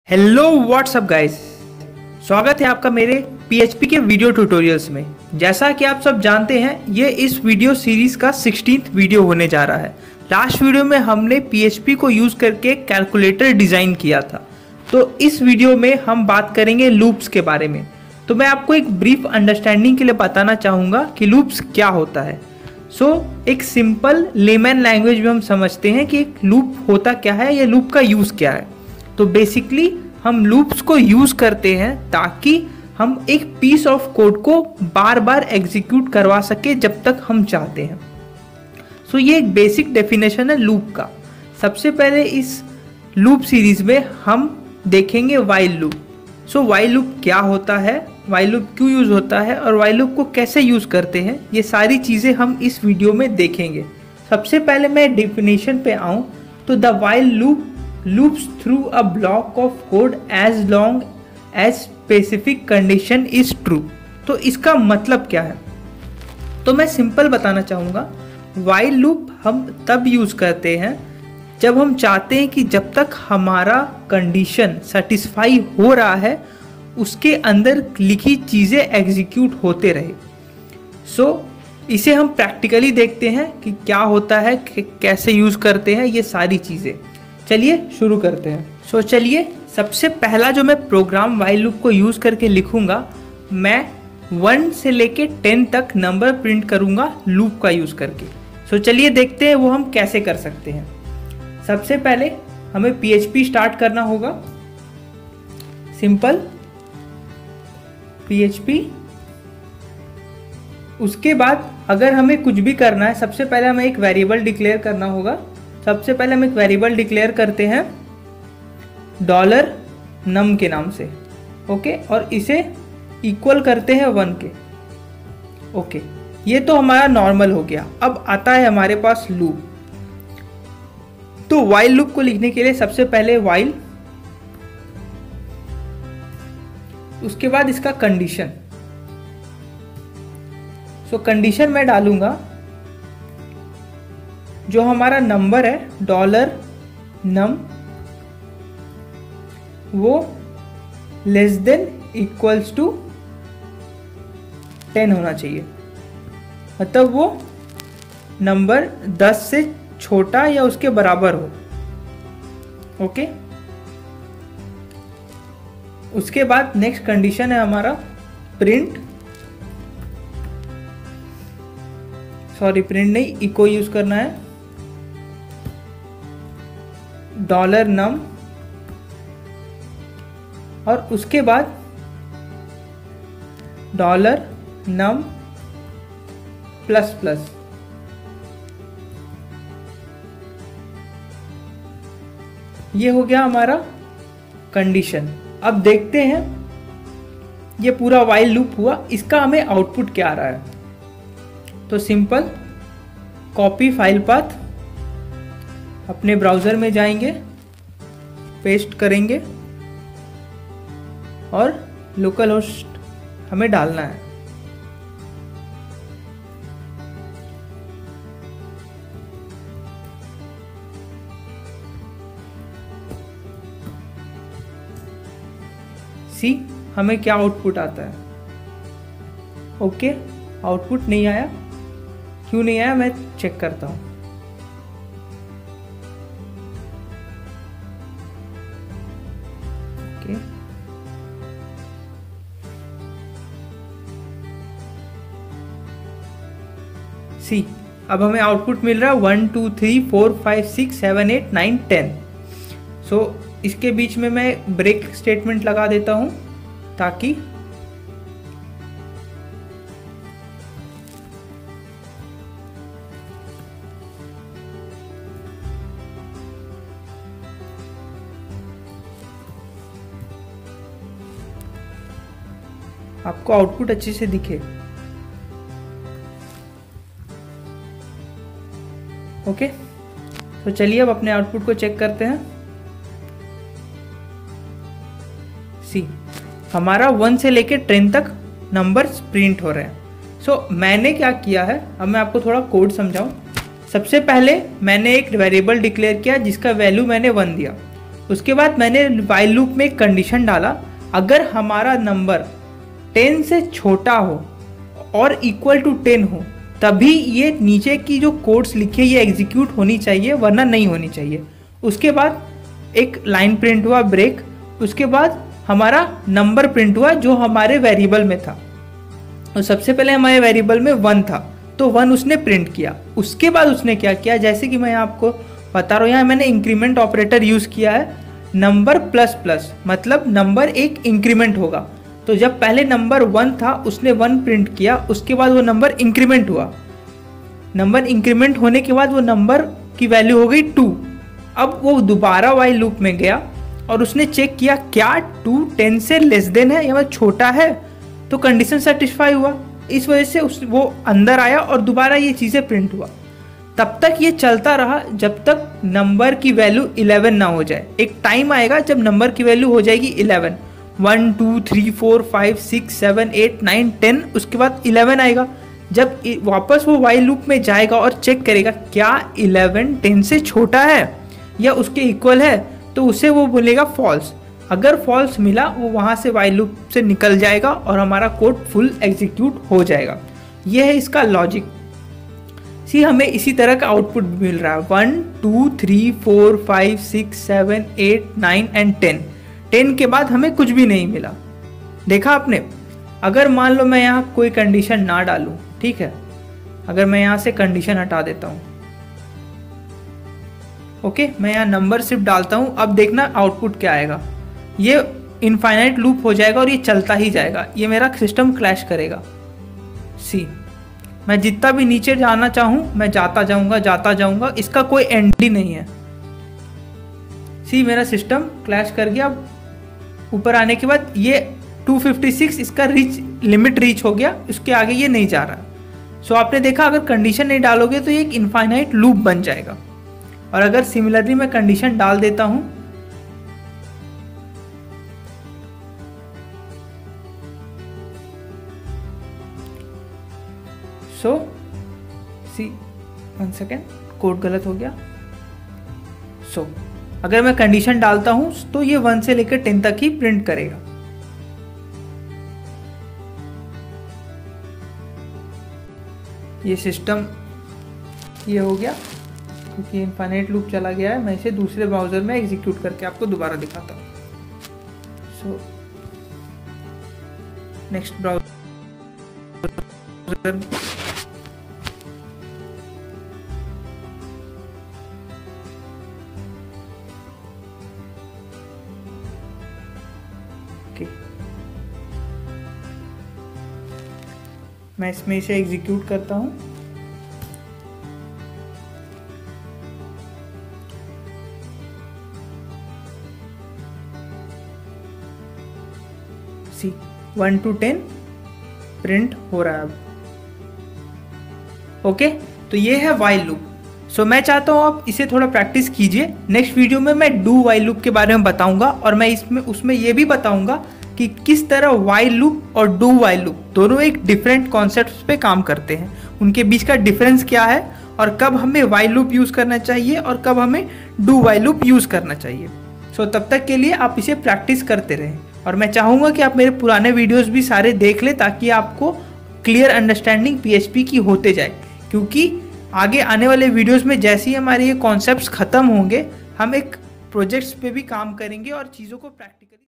Hello what's up guys, स्वागत है आपका मेरे PHP के वीडियो ट्यूटोरियल्स में। जैसा कि आप सब जानते हैं, ये इस वीडियो सीरीज का 16th वीडियो होने जा रहा है। लास्ट वीडियो में हमने PHP को यूज़ करके कैलकुलेटर डिज़ाइन किया था, तो इस वीडियो में हम बात करेंगे लूप्स के बारे में। तो मैं आपको एक ब्रीफ अंडरस्टैंडिंग के लिए बताना चाहूँगा कि लूप्स क्या होता है। एक सिंपल लेमैन लैंग्वेज में हम समझते हैं कि एक लूप होता क्या है या लूप का यूज़ क्या है। तो बेसिकली हम लूप्स को यूज़ करते हैं ताकि हम एक पीस ऑफ कोड को बार बार एग्जीक्यूट करवा सके जब तक हम चाहते हैं। ये एक बेसिक डेफिनेशन है लूप का। सबसे पहले इस लूप सीरीज में हम देखेंगे वाइल लूप। वाइल लूप क्या होता है, वाइल लूप क्यों यूज़ होता है और वाइल लूप को कैसे यूज़ करते हैं, ये सारी चीज़ें हम इस वीडियो में देखेंगे। सबसे पहले मैं डेफिनेशन पे आऊँ तो the while loop loops through a block of code as long as specific condition is true। तो इसका मतलब क्या है, तो मैं सिंपल बताना चाहूँगा। while loop हम तब यूज़ करते हैं जब हम चाहते हैं कि जब तक हमारा कंडीशन सेटिस्फाई हो रहा है उसके अंदर लिखी चीज़ें एग्जीक्यूट होते रहे। इसे हम प्रैक्टिकली देखते हैं कि क्या होता है, कैसे यूज़ करते हैं ये सारी चीज़ें। चलिए शुरू करते हैं। चलिए सबसे पहला जो मैं प्रोग्राम वाइल लूप को यूज़ करके लिखूंगा, मैं 1 से लेके 10 तक नंबर प्रिंट करूंगा लूप का यूज़ करके। चलिए देखते हैं वो हम कैसे कर सकते हैं। सबसे पहले हमें PHP स्टार्ट करना होगा, सिंपल PHP। उसके बाद अगर हमें कुछ भी करना है, सबसे पहले हमें एक वेरिएबल डिक्लेयर करना होगा। सबसे पहले हम एक वेरिएबल डिक्लेयर करते हैं $num के नाम से, ओके, और इसे इक्वल करते हैं 1 के, ओके। ये तो हमारा नॉर्मल हो गया। अब आता है हमारे पास लूप। तो वाइल लूप को लिखने के लिए सबसे पहले वाइल, उसके बाद इसका कंडीशन। कंडीशन मैं डालूंगा जो हमारा नंबर है $num वो लेस देन इक्वल्स टू 10 होना चाहिए, मतलब वो नंबर 10 से छोटा या उसके बराबर हो, ओके। उसके बाद नेक्स्ट कंडीशन है हमारा प्रिंट नहीं, इको यूज करना है $num, और उसके बाद $num प्लस प्लस। ये हो गया हमारा कंडीशन। अब देखते हैं ये पूरा वाइल लूप हुआ, इसका हमें आउटपुट क्या आ रहा है। तो सिंपल कॉपी फाइल पाथ, अपने ब्राउज़र में जाएंगे, पेस्ट करेंगे और लोकल होस्ट हमें डालना है। हमें क्या आउटपुट आता है, ओके। आउटपुट नहीं आया, क्यों नहीं आया मैं चेक करता हूं। अब हमें आउटपुट मिल रहा है 1 2 3 4 5 6 7 8 9 10। इसके बीच में मैं ब्रेक स्टेटमेंट लगा देता हूं ताकि आपको आउटपुट अच्छे से दिखे, ओके। चलिए अब अपने आउटपुट को चेक करते हैं। हमारा 1 से लेके 10 तक नंबर्स प्रिंट हो रहे हैं। मैंने क्या किया है, अब मैं आपको थोड़ा कोड समझाऊं। सबसे पहले मैंने एक वेरिएबल डिक्लेयर किया जिसका वैल्यू मैंने 1 दिया। उसके बाद मैंने वाइल लूप में एक कंडीशन डाला, अगर हमारा नंबर 10 से छोटा हो और इक्वल टू 10 हो तभी ये नीचे की जो कोड्स लिखे ये एग्जीक्यूट होनी चाहिए, वरना नहीं होनी चाहिए। उसके बाद एक लाइन प्रिंट हुआ ब्रेक। उसके बाद हमारा नंबर प्रिंट हुआ जो हमारे वेरिएबल में था। और सबसे पहले हमारे वेरिएबल में 1 था तो 1 उसने प्रिंट किया। उसके बाद उसने क्या किया, जैसे कि मैं आपको बता रहा हूँ, यहाँ मैंने इंक्रीमेंट ऑपरेटर यूज़ किया है। नंबर प्लस प्लस मतलब नंबर एक इंक्रीमेंट होगा। तो जब पहले नंबर 1 था उसने 1 प्रिंट किया, उसके बाद वो नंबर इंक्रीमेंट हुआ। नंबर इंक्रीमेंट होने के बाद वो नंबर की वैल्यू हो गई 2। अब वो दोबारा वाइल लूप में गया और उसने चेक किया क्या 2 10 से लेस देन है या छोटा है, तो कंडीशन सेटिस्फाई हुआ। इस वजह से वो अंदर आया और दोबारा ये चीज़ें प्रिंट हुआ। तब तक ये चलता रहा जब तक नंबर की वैल्यू 11 ना हो जाए। एक टाइम आएगा जब नंबर की वैल्यू हो जाएगी 11, 1 2 3 4 5 6 7 8 9 10, उसके बाद 11 आएगा। जब वापस वो वाइल लूप में जाएगा और चेक करेगा क्या 11 10 से छोटा है या उसके इक्वल है, तो उसे वो बोलेगा फॉल्स। अगर फॉल्स मिला वो वहाँ से वाइल लूप से निकल जाएगा और हमारा कोड फुल एग्जीक्यूट हो जाएगा। यह है इसका लॉजिक। सी हमें इसी तरह का आउटपुट मिल रहा है 1 2 3 4 5 6 7 8 9 एंड 10। 10 के बाद हमें कुछ भी नहीं मिला। देखा आपने। अगर मान लो मैं यहाँ कोई कंडीशन ना डालूं, ठीक है, अगर मैं यहाँ से कंडीशन हटा देता हूँ, ओके, मैं यहाँ नंबर सिर्फ डालता हूँ। अब देखना आउटपुट क्या आएगा। ये इनफाइनाइट लूप हो जाएगा और ये चलता ही जाएगा। ये मेरा सिस्टम क्लैश करेगा। सी मैं जितना भी नीचे जाना चाहूँ मैं जाता जाऊँगा, इसका कोई एंड ही नहीं है। सी मेरा सिस्टम क्लैश कर गया। ऊपर आने के बाद ये 256 इसका लिमिट रीच हो गया, इसके आगे ये नहीं जा रहा। सो आपने देखा अगर कंडीशन नहीं डालोगे तो ये एक इनफाइनाइट लूप बन जाएगा। और अगर सिमिलरली मैं कंडीशन डाल देता हूं, सो सी 1 सेकेंड, कोड गलत हो गया। सो अगर मैं कंडीशन डालता हूं तो ये 1 से लेकर 10 तक ही प्रिंट करेगा। ये सिस्टम ये हो गया क्योंकि इनफाइनाइट लूप चला गया है। मैं इसे दूसरे ब्राउज़र में एग्जीक्यूट करके आपको दोबारा दिखाता हूँ। सो नेक्स्ट ब्राउज़र, ओके, मैं इसमें इसे एग्जीक्यूट करता हूँ। सी 1 to 10 प्रिंट हो रहा है अब। ओके, तो ये है वाइल लूप। सो मैं चाहता हूँ आप इसे थोड़ा प्रैक्टिस कीजिए। नेक्स्ट वीडियो में मैं डू वाइल लूप के बारे में बताऊंगा और मैं उसमें ये भी बताऊंगा कि किस तरह वाइल लूप और डू वाइल लूप दोनों एक डिफरेंट कॉन्सेप्ट्स पे काम करते हैं, उनके बीच का डिफरेंस क्या है और कब हमें वाइल लूप यूज़ करना चाहिए और कब हमें डू वाइल लूप यूज़ करना चाहिए। सो तब तक के लिए आप इसे प्रैक्टिस करते रहें और मैं चाहूँगा कि आप मेरे पुराने वीडियोस भी सारे देख लें ताकि आपको क्लियर अंडरस्टैंडिंग PHP की होते जाए, क्योंकि आगे आने वाले वीडियोस में जैसे ही हमारे ये कॉन्सेप्ट्स ख़त्म होंगे हम एक प्रोजेक्ट्स पे भी काम करेंगे और चीज़ों को प्रैक्टिकली